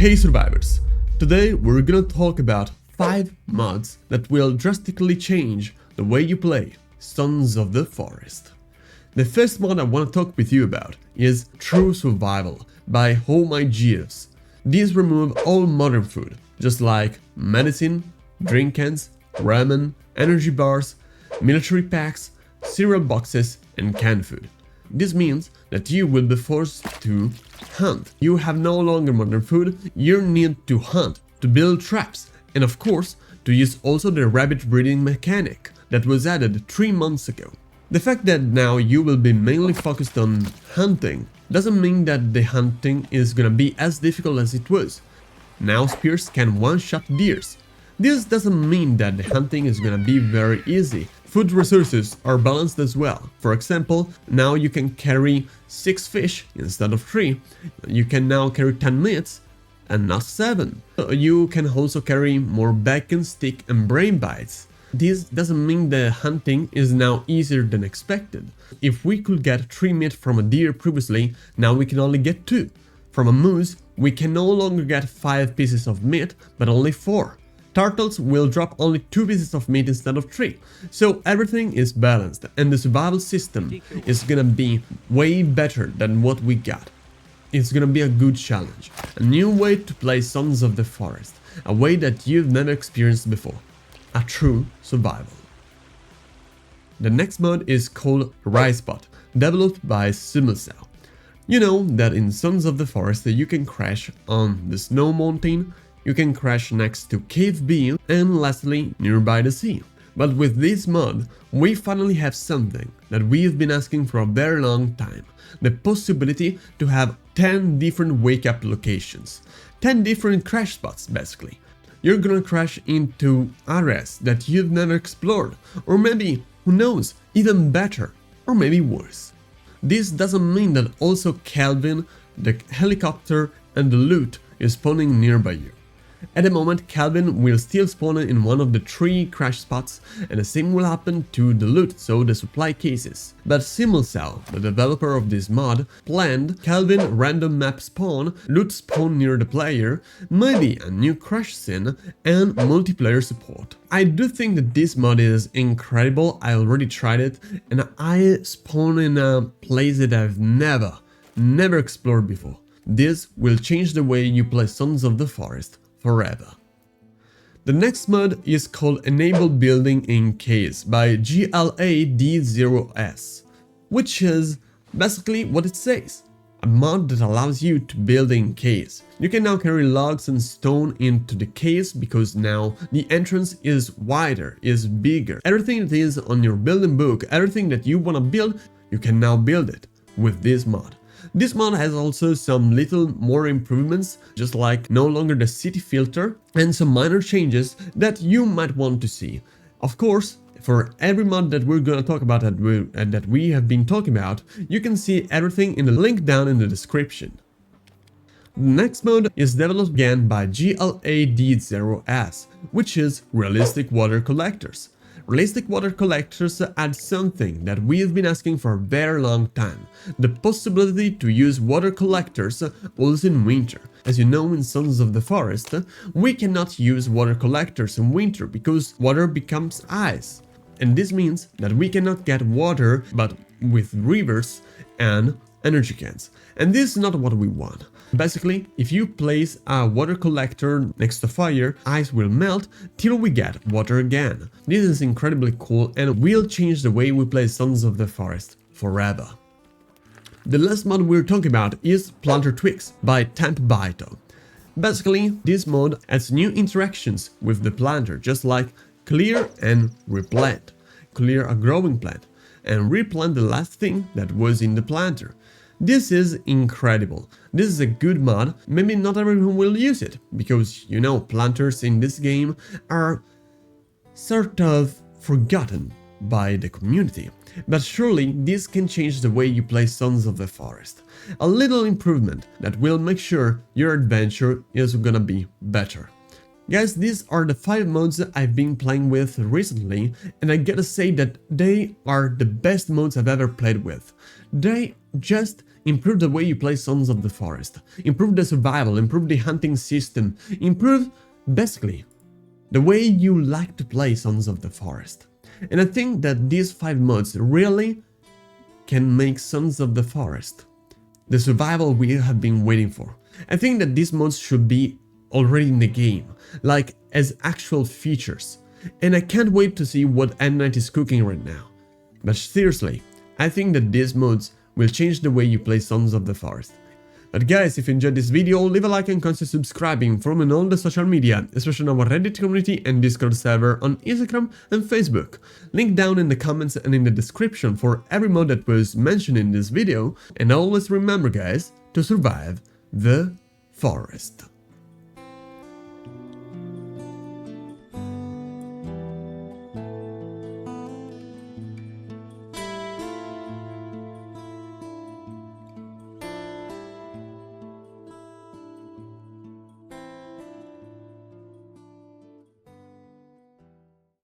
Hey survivors! Today we're gonna talk about 5 mods that will drastically change the way you play Sons of the Forest. The first mod I want to talk with you about is True Survival by OhMyJeeves. These remove all modern food, just like medicine, drink cans, ramen, energy bars, military packs, cereal boxes and canned food. This means that you will be forced to hunt. You have no longer modern food, you need to hunt, to build traps, and of course, to use also the rabbit breeding mechanic that was added 3 months ago. The fact that now you will be mainly focused on hunting doesn't mean that the hunting is gonna be as difficult as it was. Now spears can one-shot deers. This doesn't mean that the hunting is gonna be very easy. Food resources are balanced as well. For example, now you can carry 6 fish instead of 3. You can now carry 10 meats and not 7. You can also carry more bacon, stick and brain bites. This doesn't mean the hunting is now easier than expected. If we could get 3 meat from a deer previously, now we can only get 2. From a moose, we can no longer get 5 pieces of meat, but only 4. Turtles will drop only 2 pieces of meat instead of 3. So everything is balanced and the survival system is gonna be way better than what we got. It's gonna be a good challenge. A new way to play Sons of the Forest. A way that you've never experienced before. A true survival. The next mod is called RiseSpot, developed by Simmelsau. You know that in Sons of the Forest you can crash on the snow mountain, you can crash next to Cave B, and lastly nearby the sea. But with this mod, we finally have something that we've been asking for a very long time. The possibility to have 10 different wake-up locations. 10 different crash spots, basically. You're gonna crash into areas that you've never explored, or maybe, who knows, even better, or maybe worse. This doesn't mean that also Calvin, the helicopter and the loot is spawning nearby you. At the moment, Calvin will still spawn in one of the 3 crash spots, and the same will happen to the loot, so the supply cases. But Simmelsau, the developer of this mod, planned Calvin random map spawn, loot spawn near the player, maybe a new crash scene, and multiplayer support. I do think that this mod is incredible. I already tried it, and I spawn in a place that I've never explored before. This will change the way you play Sons of the Forest forever. The next mod is called Enable Building in Caves by GLAD0S, which is basically what it says. A mod that allows you to build in caves. You can now carry logs and stone into the caves because now the entrance is wider, is bigger. Everything that is on your building book, everything that you want to build, you can now build it with this mod. This mod has also some little more improvements, just like no longer the city filter, and some minor changes that you might want to see. Of course, for every mod that we're gonna talk about that we have been talking about, you can see everything in the link down in the description. The next mod is developed again by GLAD0S, which is Realistic Water Collectors. Realistic water collectors add something that we've been asking for a very long time, the possibility to use water collectors also in winter. As you know, in Sons of the Forest, we cannot use water collectors in winter because water becomes ice. And this means that we cannot get water but with rivers and energy cans. And this is not what we want. Basically, if you place a water collector next to fire, ice will melt till we get water again. This is incredibly cool and will change the way we play Sons of the Forest forever. The last mod we're talking about is Planter Twigs by tempbito. Basically, this mod adds new interactions with the planter, just like clear and replant. Clear a growing plant and replant the last thing that was in the planter. This is incredible. This is a good mod. Maybe not everyone will use it, because, you know, planters in this game are sort of forgotten by the community. But surely this can change the way you play Sons of the Forest. A little improvement that will make sure your adventure is gonna be better. Guys, these are the 5 modes that I've been playing with recently, and I gotta say that they are the best modes I've ever played with. They just improve the way you play Sons of the Forest, improve the survival, improve the hunting system, improve, basically, the way you like to play Sons of the Forest. And I think that these 5 mods really can make Sons of the Forest the survival we have been waiting for. I think that these mods should be already in the game, like as actual features, and I can't wait to see what M-Night is cooking right now. But seriously, I think that these mods will change the way you play Sons of the Forest. But guys, if you enjoyed this video, leave a like and consider subscribing, follow me on all the social media, especially on our Reddit community and Discord server on Instagram and Facebook. Link down in the comments and in the description for every mod that was mentioned in this video, and always remember guys, to survive the forest.